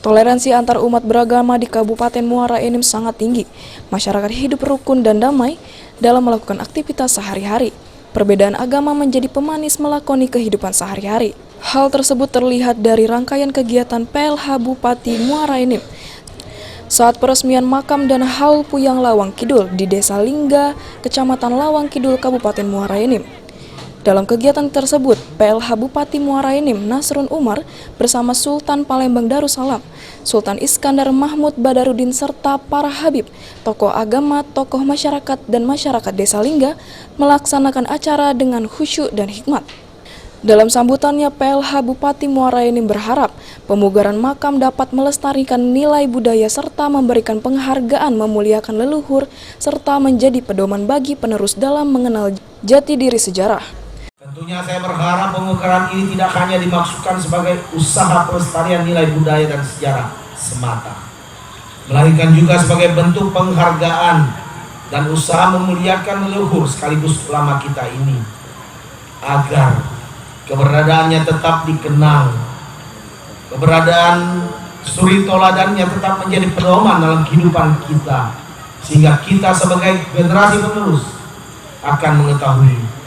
Toleransi antar umat beragama di Kabupaten Muara Enim sangat tinggi. Masyarakat hidup rukun dan damai dalam melakukan aktivitas sehari-hari. Perbedaan agama menjadi pemanis melakoni kehidupan sehari-hari. Hal tersebut terlihat dari rangkaian kegiatan PLH Bupati Muara Enim saat peresmian makam dan haul Puyang Lawang Kidul di Desa Lingga, Kecamatan Lawang Kidul, Kabupaten Muara Enim. Dalam kegiatan tersebut, PLH Bupati Muara Enim Nasrun Umar bersama Sultan Palembang Darussalam, Sultan Iskandar Mahmud Badarudin serta para habib, tokoh agama, tokoh masyarakat dan masyarakat Desa Lingga melaksanakan acara dengan khusyuk dan hikmat. Dalam sambutannya, PLH Bupati Muara Enim berharap pemugaran makam dapat melestarikan nilai budaya serta memberikan penghargaan memuliakan leluhur serta menjadi pedoman bagi penerus dalam mengenal jati diri sejarah. Tentunya saya berharap pemugaran ini tidak hanya dimaksudkan sebagai usaha pelestarian nilai budaya dan sejarah semata, melainkan juga sebagai bentuk penghargaan dan usaha memuliakan leluhur sekaligus ulama kita ini, agar keberadaannya tetap dikenal, keberadaan suri toladannya tetap menjadi pedoman dalam kehidupan kita, sehingga kita sebagai generasi penerus akan mengetahui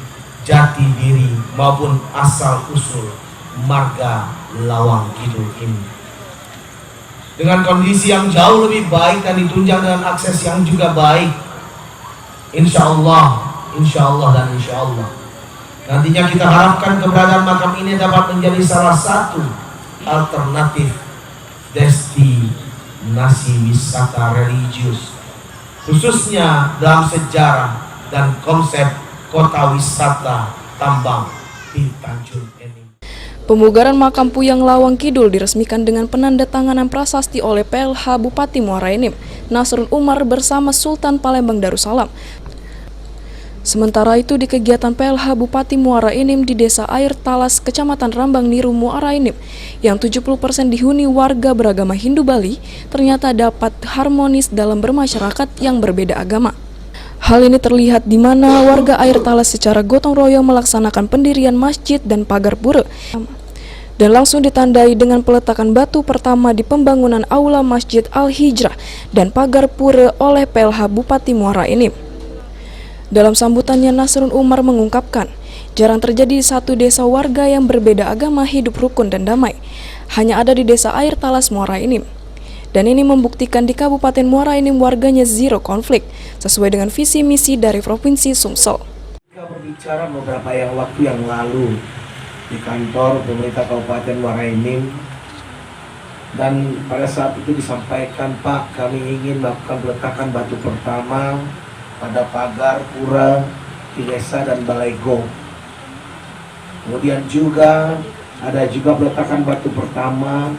jati diri maupun asal usul marga Lawang Kidul ini dengan kondisi yang jauh lebih baik dan ditunjang dengan akses yang juga baik. Insya Allah dan insya Allah nantinya kita harapkan keberadaan makam ini dapat menjadi salah satu alternatif destinasi wisata religius, khususnya dalam sejarah dan konsep kota wisata tambang di Tanjung Enim. Pemugaran makam Puyang Lawang Kidul diresmikan dengan penandatanganan prasasti oleh PLH Bupati Muara Enim Nasrun Umar bersama Sultan Palembang Darussalam. Sementara itu di kegiatan PLH Bupati Muara Enim di Desa Air Talas, Kecamatan Rambang Niru, Muara Enim, yang 70% dihuni warga beragama Hindu Bali, ternyata dapat harmonis dalam bermasyarakat yang berbeda agama. Hal ini terlihat di mana warga Air Talas secara gotong royong melaksanakan pendirian masjid dan pagar pura, dan langsung ditandai dengan peletakan batu pertama di pembangunan aula Masjid Al-Hijrah dan pagar pura oleh PLH Bupati Muara Enim. Dalam sambutannya, Nasrun Umar mengungkapkan, jarang terjadi di satu desa warga yang berbeda agama hidup rukun dan damai. Hanya ada di Desa Air Talas Muara Enim. Dan ini membuktikan di Kabupaten Muara Enim warganya zero konflik, sesuai dengan visi misi dari Provinsi Sumsel. Kita berbicara beberapa waktu yang lalu di kantor pemerintah Kabupaten Muara Enim, dan pada saat itu disampaikan, Pak, kami ingin melakukan peletakan batu pertama pada pagar pura di desa dan balai gong. Kemudian juga ada peletakan batu pertama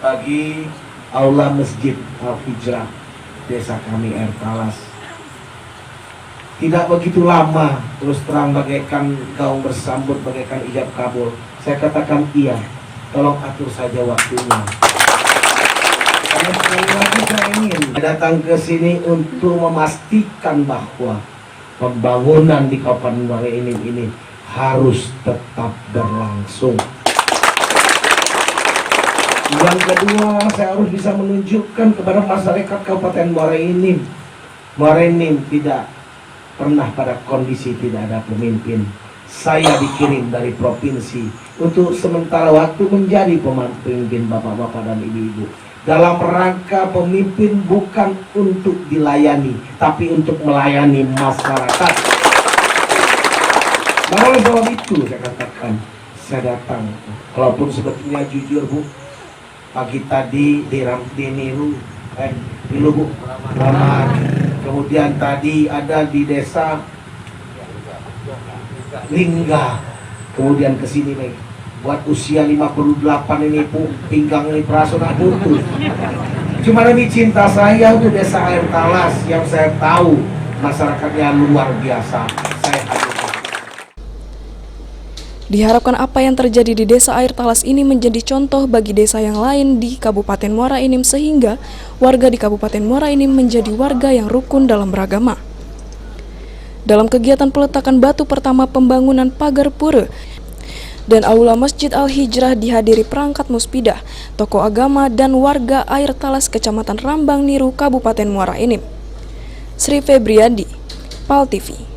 bagi aula Masjid Al-Hijrah desa kami Air Talas. Tidak begitu lama, terus terang bagaikan gaung bersambut, bagaikan ijab kabul. Saya katakan iya, tolong atur saja waktunya. Karena sekali lagi saya ingin datang ke sini untuk memastikan bahwa pembangunan di Kabupaten Muara Enim ini harus tetap berlangsung. Yang kedua, saya harus bisa menunjukkan kepada masyarakat Kabupaten Muara Enim, Muara Enim tidak pernah pada kondisi tidak ada pemimpin. Saya dikirim dari provinsi untuk sementara waktu menjadi pemimpin bapak-bapak dan ibu-ibu. Dalam rangka pemimpin bukan untuk dilayani, tapi untuk melayani masyarakat. Nah, oleh sebab itu saya katakan, saya datang. Walaupun sebetulnya jujur, Bu, pagi tadi di Niru, di Lubuk Ramad. Kemudian tadi ada di desa Lingga. Kemudian ke sini nih. Buat usia 58 ini, Bu, pinggang ini perasaan putus. Cuma demi cinta saya untuk desa Air Talas yang saya tahu masyarakatnya luar biasa. Saya Diharapkan apa yang terjadi di Desa Air Talas ini menjadi contoh bagi desa yang lain di Kabupaten Muara Enim sehingga warga di Kabupaten Muara Enim menjadi warga yang rukun dalam beragama. Dalam kegiatan peletakan batu pertama pembangunan pagar pura, dan Aula Masjid Al-Hijrah dihadiri perangkat musbidah, tokoh agama, dan warga Air Talas Kecamatan Rambang Niru, Kabupaten Muara Enim. Sri Febriandi, PAL TV.